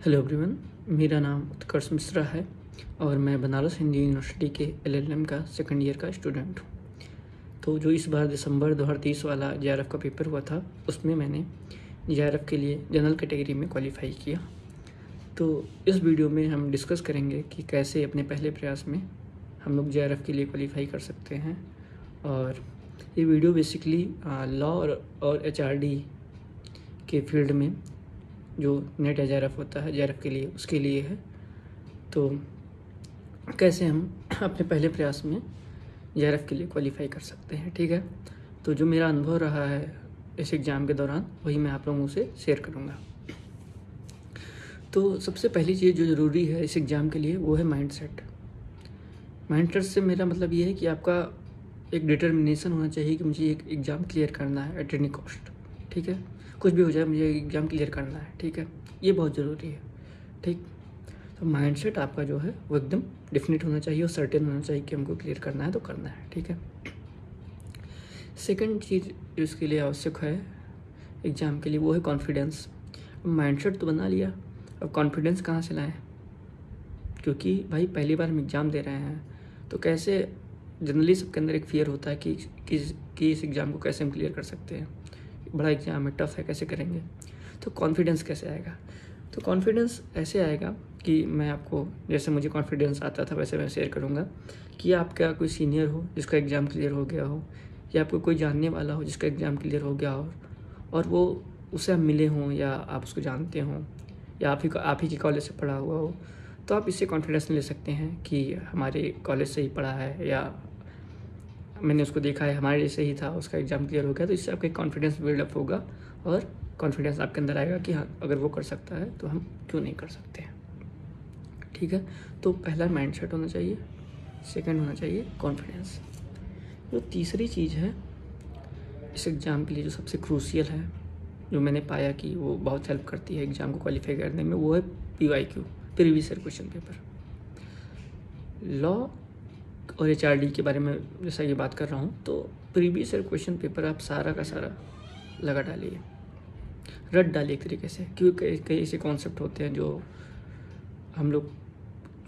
Hello everyone, मेरा नाम उत्कर्ष मिश्रा है और मैं बनारस हिंदू यूनिवर्सिटी के एलएलएम का सेकंड ईयर का स्टूडेंट हूँ। तो जो इस बार दिसंबर 2023 वाला जेआरएफ का पेपर हुआ था, उसमें मैंने जेआरएफ के लिए जनरल कैटेगरी में क्वालिफाई किया। तो इस वीडियो में हम डिस्कस करेंगे कि कैसे अपने पहले प्रयास में हम लोग जेआरएफ के लिए क्वालिफाई कर सकते हैं। और ये वीडियो बेसिकली लॉ और एचआरडी के फील्ड में जो नेट या जेआरएफ होता है जेआरएफ के लिए, उसके लिए है। तो कैसे हम अपने पहले प्रयास में जेआरएफ के लिए क्वालिफाई कर सकते हैं, ठीक है। तो जो मेरा अनुभव रहा है इस एग्ज़ाम के दौरान, वही मैं आप लोगों से शेयर करूँगा। तो सबसे पहली चीज़ जो ज़रूरी है इस एग्ज़ाम के लिए वो है माइंडसेट। माइंडसेट से मेरा मतलब ये है कि आपका एक डिटर्मिनेशन होना चाहिए कि मुझे एक एग्ज़ाम क्लियर करना है एट एनी कॉस्ट, ठीक है। कुछ भी हो जाए मुझे एग्ज़ाम क्लियर करना है, ठीक है। ये बहुत ज़रूरी है, ठीक। तो माइंडसेट आपका जो है वो एकदम डेफिनेट होना चाहिए और सर्टेन होना चाहिए कि हमको क्लियर करना है तो करना है, ठीक है। सेकंड चीज़ जो इसके लिए आवश्यक है एग्ज़ाम के लिए वो है कॉन्फिडेंस। माइंडसेट तो बना लिया, अब कॉन्फिडेंस कहाँ से लाएं? क्योंकि भाई पहली बार हम एग्ज़ाम दे रहे हैं, तो कैसे जनरली सबके अंदर एक फियर होता है कि इस एग्ज़ाम को कैसे हम क्लियर कर सकते हैं, बड़ा एग्ज़ाम है, टफ है, कैसे करेंगे। तो कॉन्फिडेंस कैसे आएगा? तो कॉन्फिडेंस ऐसे आएगा कि मैं आपको, जैसे मुझे कॉन्फिडेंस आता था वैसे मैं शेयर करूँगा कि आपका कोई सीनियर हो जिसका एग्ज़ाम क्लियर हो गया हो, या आपको कोई जानने वाला हो जिसका एग्ज़ाम क्लियर हो गया हो, और वो उससे आप मिले हों या आप उसको जानते हों या आप ही के कॉलेज से पढ़ा हुआ हो, तो आप इससे कॉन्फिडेंस ले सकते हैं कि हमारे कॉलेज से ही पढ़ा है या मैंने उसको देखा है, हमारे जैसे ही था, उसका एग्ज़ाम क्लियर हो गया। तो इससे आपका कॉन्फिडेंस बिल्डअप होगा और कॉन्फिडेंस आपके अंदर आएगा कि हाँ, अगर वो कर सकता है तो हम क्यों नहीं कर सकते हैं, ठीक है। तो पहला माइंडसेट होना चाहिए, सेकंड होना चाहिए कॉन्फिडेंस। जो तीसरी चीज़ है इस एग्ज़ाम के लिए जो सबसे क्रूशियल है, जो मैंने पाया कि वो बहुत हेल्प करती है एग्ज़ाम को क्वालिफाई करने में, वो है PYQ, previous year question paper. Law और एचआरडी के बारे में जैसा ये बात कर रहा हूँ, तो प्रीवियस ईयर क्वेश्चन पेपर आप सारा का सारा लगा डालिए, रट डालिए एक तरीके से, क्योंकि कई ऐसे कॉन्सेप्ट होते हैं जो हम लोग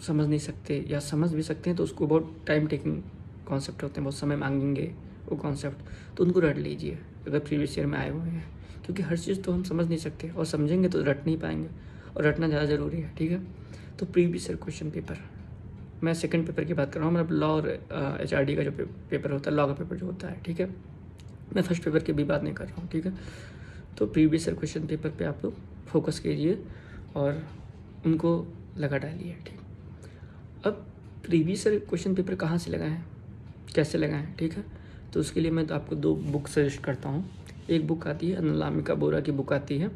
समझ नहीं सकते, या समझ भी सकते हैं तो उसको बहुत टाइम टेकिंग कॉन्सेप्ट होते हैं, बहुत समय मांगेंगे वो कॉन्सेप्ट, तो उनको रट लीजिए अगर प्रीवियस ईयर में आए हुए हैं, क्योंकि हर चीज़ तो हम समझ नहीं सकते और समझेंगे तो रट नहीं पाएंगे, और रटना ज़्यादा ज़रूरी है, ठीक है। तो प्रीवियस ईयर क्वेश्चन पेपर, मैं सेकंड पेपर की बात कर रहा हूँ, मतलब लॉ और एचआरडी का जो पेपर होता है, लॉ का पेपर जो होता है, ठीक है। मैं फर्स्ट पेपर की भी बात नहीं कर रहा हूँ, ठीक है। तो प्रीवियस ईयर क्वेश्चन पेपर पे आप लोग फोकस कीजिए और उनको लगा डालिए, ठीक। अब प्रीवियस ईयर क्वेश्चन पेपर कहाँ से लगाएं, कैसे लगाएं, ठीक है। तो उसके लिए मैं तो आपको 2 बुक सजेस्ट करता हूँ। एक बुक आती है अनामिका बोरा की बुक आती है।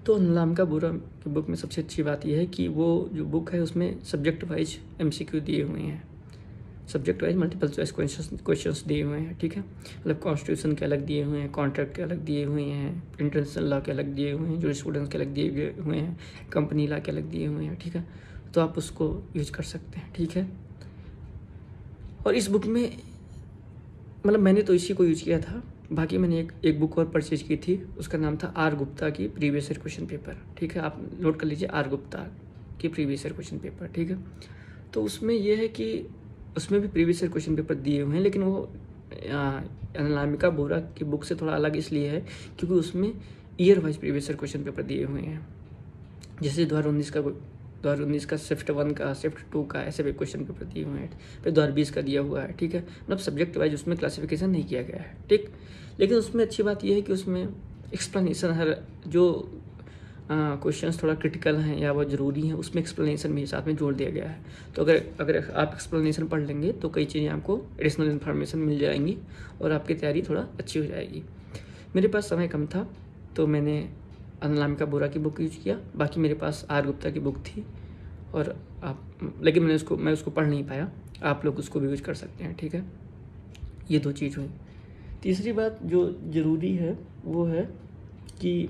तो अनामिका बोरा की बुक में सबसे अच्छी बात यह है कि वो जो बुक है उसमें सब्जेक्ट वाइज MCQ दिए हुए हैं, subject wise multiple choice questions दिए हुए हैं, ठीक है। मतलब कॉन्स्टिट्यूशन के अलग दिए हुए हैं, कॉन्ट्रैक्ट के अलग दिए हुए हैं, इंटरनेशनल लॉ के अलग दिए हुए हैं, जूरिस्प्रूडेंस के अलग दिए हुए हैं, कंपनी लॉ के अलग दिए हुए हैं, ठीक है। तो आप उसको यूज कर सकते हैं, ठीक है। और इस बुक में मतलब मैंने तो इसी को यूज किया था, बाकी मैंने एक बुक और परचेज की थी, उसका नाम था R गुप्ता की प्रीवियस ईयर क्वेश्चन पेपर, ठीक है। आप नोट कर लीजिए, R गुप्ता की प्रीवियस ईयर क्वेश्चन पेपर, ठीक है। तो उसमें यह है कि उसमें भी प्रीवियस ईयर क्वेश्चन पेपर दिए हुए हैं, लेकिन वो अनामिका बोरा की बुक से थोड़ा अलग इसलिए है क्योंकि उसमें year wise previous year question paper दिए हुए हैं। जैसे 2019 का शिफ्ट 1 का, शिफ्ट 2 का, ऐसे भी क्वेश्चन पेपर दिए हुए हैं। फिर 2020 का दिया हुआ है, ठीक है। मतलब सब्जेक्ट वाइज उसमें क्लासिफिकेशन नहीं किया गया है, ठीक। लेकिन उसमें अच्छी बात यह है कि उसमें एक्सप्लेनेशन, हर जो क्वेश्चंस थोड़ा क्रिटिकल हैं या बहुत ज़रूरी हैं, उसमें एक्सप्लेनेशन भी साथ में जोड़ दिया गया है। तो अगर आप एक्सप्लेनेशन पढ़ लेंगे तो कई चीज़ें आपको एडिशनल इन्फॉर्मेशन मिल जाएंगी और आपकी तैयारी थोड़ा अच्छी हो जाएगी। मेरे पास समय कम था तो मैंने अनामिका बोरा की बुक यूज किया, बाकी मेरे पास R गुप्ता की बुक थी और लेकिन मैं उसको पढ़ नहीं पाया। आप लोग उसको भी यूज कर सकते हैं, ठीक है। ये 2 चीज़ हुई। तीसरी बात जो ज़रूरी है वो है कि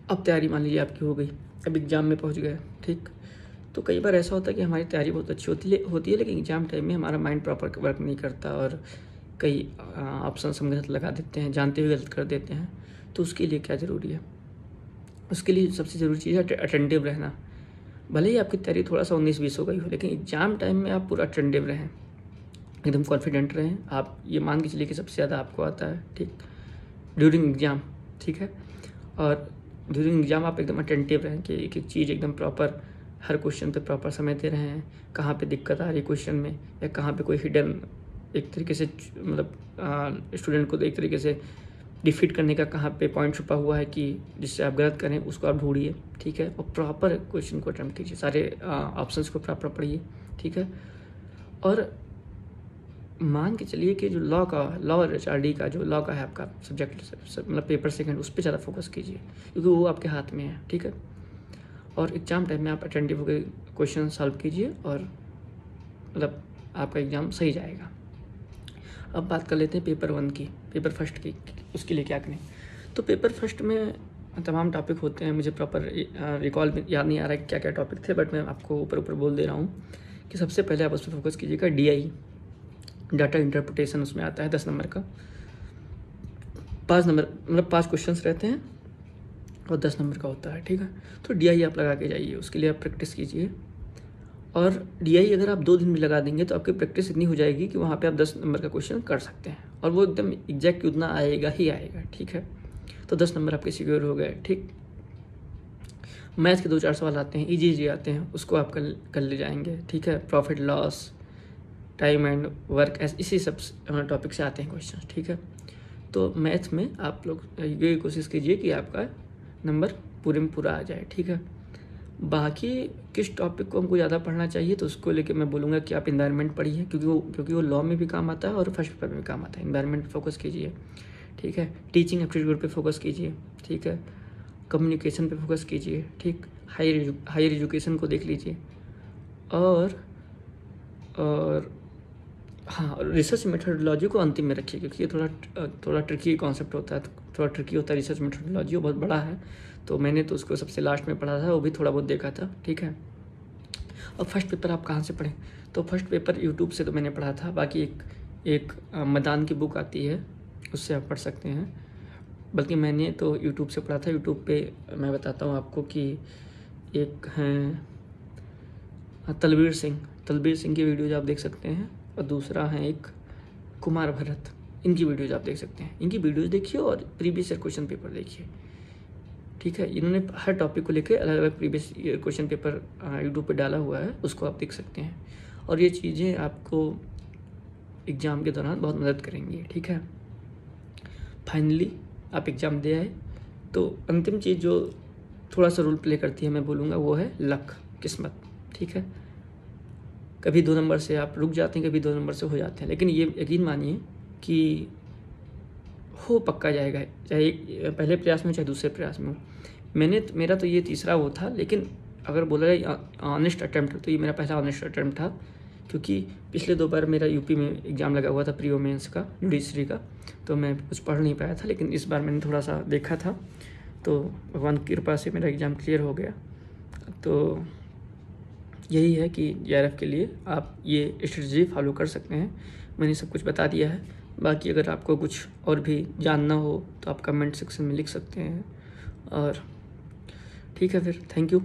अब तैयारी मान लीजिए आपकी हो गई, अब एग्ज़ाम में पहुंच गए, ठीक। तो कई बार ऐसा होता है कि हमारी तैयारी बहुत अच्छी होती है लेकिन एग्ज़ाम टाइम में हमारा माइंड प्रॉपर वर्क नहीं करता और कई ऑप्शन हम गलत लगा देते हैं, जानते हुए गलत कर देते हैं। तो उसके लिए क्या ज़रूरी है, उसके लिए सबसे ज़रूरी चीज़ है अटेंटिव रहना। भले ही आपकी तैयारी थोड़ा सा 19-20 हो गई हो, लेकिन एग्ज़ाम टाइम में आप पूरा अटेंटिव रहें, एकदम कॉन्फिडेंट रहें। आप ये मान के चलिए कि सबसे ज़्यादा आपको आता है, ठीक, ड्यूरिंग एग्ज़ाम, ठीक है। और ड्यूरिंग एग्ज़ाम आप एकदम अटेंटिव रहें कि एक एक चीज़ एकदम प्रॉपर, हर क्वेश्चन पे प्रॉपर समय दे रहे हैं, कहाँ पे दिक्कत आ रही है क्वेश्चन में, या कहाँ पे कोई हिडन एक तरीके से मतलब स्टूडेंट को एक तरीके से डिफीट करने का कहाँ पे पॉइंट छुपा हुआ है कि जिससे आप गलत करें, उसको आप ढूंढिए, ठीक है। और प्रॉपर क्वेश्चन को अटेम्प्ट कीजिए, सारे ऑप्शंस को प्रॉपर पढ़िए, ठीक है। और मान के चलिए कि जो लॉ और एचआरडी का जो लॉ का है आपका सब्जेक्ट, मतलब पेपर सेकंड, उस पर ज़्यादा फोकस कीजिए, क्योंकि वो आपके हाथ में है, ठीक है। और एग्ज़ाम टाइम में आप अटेंटिव होकर क्वेश्चन सॉल्व कीजिए और मतलब आपका एग्ज़ाम सही जाएगा। अब बात कर लेते हैं पेपर 1 की, पेपर फर्स्ट की, उसके लिए क्या करें। तो पेपर फर्स्ट में तमाम टॉपिक होते हैं, मुझे प्रॉपर रिकॉल में याद नहीं आ रहा है क्या क्या टॉपिक थे, बट मैं आपको ऊपर ऊपर बोल दे रहा हूँ कि सबसे पहले आप उस पर फोकस कीजिएगा। DI, डाटा इंटरप्रिटेशन, उसमें आता है 10 नंबर का, 5 नंबर मतलब 5 क्वेश्चंस रहते हैं और 10 नंबर का होता है, ठीक है। तो DI आप लगा के जाइए, उसके लिए आप प्रैक्टिस कीजिए। और DI अगर आप 2 दिन में लगा देंगे तो आपकी प्रैक्टिस इतनी हो जाएगी कि वहाँ पे आप 10 नंबर का क्वेश्चन कर सकते हैं, और वो एकदम एग्जैक्ट उतना आएगा ही आएगा, ठीक है। तो 10 नंबर आपके सिक्योर हो गए, ठीक। मैथ के 2-4 सवाल आते हैं, इजी आते हैं, उसको आप कर ले जाएंगे, ठीक है। Profit loss, time and work, इसी सब टॉपिक से आते हैं क्वेश्चन, ठीक है। तो मैथ में आप लोग ये कोशिश कीजिए कि आपका नंबर पूरे में पूरा आ जाए, ठीक है। बाकी किस टॉपिक को हमको ज़्यादा पढ़ना चाहिए, तो उसको लेके मैं बोलूँगा कि आप इन्वायरमेंट पढ़िए, क्योंकि वो लॉ में भी काम आता है और फर्स्ट पेपर में भी काम आता है। इन्वायरमेंट पे फोकस कीजिए, ठीक है। टीचिंग एप्टीट्यूड पे फोकस कीजिए, ठीक है। कम्युनिकेशन पे फोकस कीजिए, ठीक। हायर एजुकेशन को देख लीजिए। और हाँ, रिसर्च मेथोडोलॉजी को अंतिम में रखिए, क्योंकि ये थोड़ा ट्रिकी कॉन्सेप्ट होता है, थोड़ा ट्रिकी होता है रिसर्च मेथोडोलॉजी, वो बहुत बड़ा है, तो मैंने तो उसको सबसे लास्ट में पढ़ा था, वो भी थोड़ा बहुत देखा था, ठीक है। और फर्स्ट पेपर आप कहाँ से पढ़ें, तो फर्स्ट पेपर यूट्यूब से तो मैंने पढ़ा था, बाकी एक मदान की बुक आती है, उससे आप पढ़ सकते हैं, बल्कि मैंने तो यूट्यूब से पढ़ा था। यूट्यूब पे मैं बताता हूँ आपको कि एक हैं तलबीर सिंह की वीडियोज आप देख सकते हैं, और दूसरा है एक कुमार भरत, इनकी वीडियोज आप देख सकते हैं। इनकी वीडियोज देखिए और प्रीवियस ईयर क्वेश्चन पेपर देखिए, ठीक है। इन्होंने हर टॉपिक को लेकर अलग अलग previous year question paper YouTube पे डाला हुआ है, उसको आप देख सकते हैं, और ये चीज़ें आपको एग्ज़ाम के दौरान बहुत मदद करेंगी, ठीक है। फाइनली आप एग्ज़ाम दे आए, तो अंतिम चीज़ जो थोड़ा सा रोल प्ले करती है, मैं बोलूँगा, वो है लक, किस्मत, ठीक है। कभी 2 नंबर से आप रुक जाते हैं, कभी 2 नंबर से हो जाते हैं, लेकिन ये यकीन मानिए कि हो पक्का जाएगा, चाहे पहले प्रयास में चाहे दूसरे प्रयास में हो। मेरा तो ये तीसरा वो था, लेकिन अगर बोला जाए ऑनेस्ट अटैम्प्ट, तो ये मेरा पहला ऑनेस्ट अटैम्प्ट था, क्योंकि पिछले 2 बार मेरा यूपी में एग्ज़ाम लगा हुआ था, प्री मेंस का, जुडिशरी का, तो मैं कुछ पढ़ नहीं पाया था, लेकिन इस बार मैंने थोड़ा सा देखा था, तो भगवान की कृपा से मेरा एग्ज़ाम क्लियर हो गया। तो यही है कि JRF के लिए आप ये स्ट्रेटजी फॉलो कर सकते हैं। मैंने सब कुछ बता दिया है, बाकी अगर आपको कुछ और भी जानना हो तो आप कमेंट सेक्शन में लिख सकते हैं। और ठीक है, फिर थैंक यू।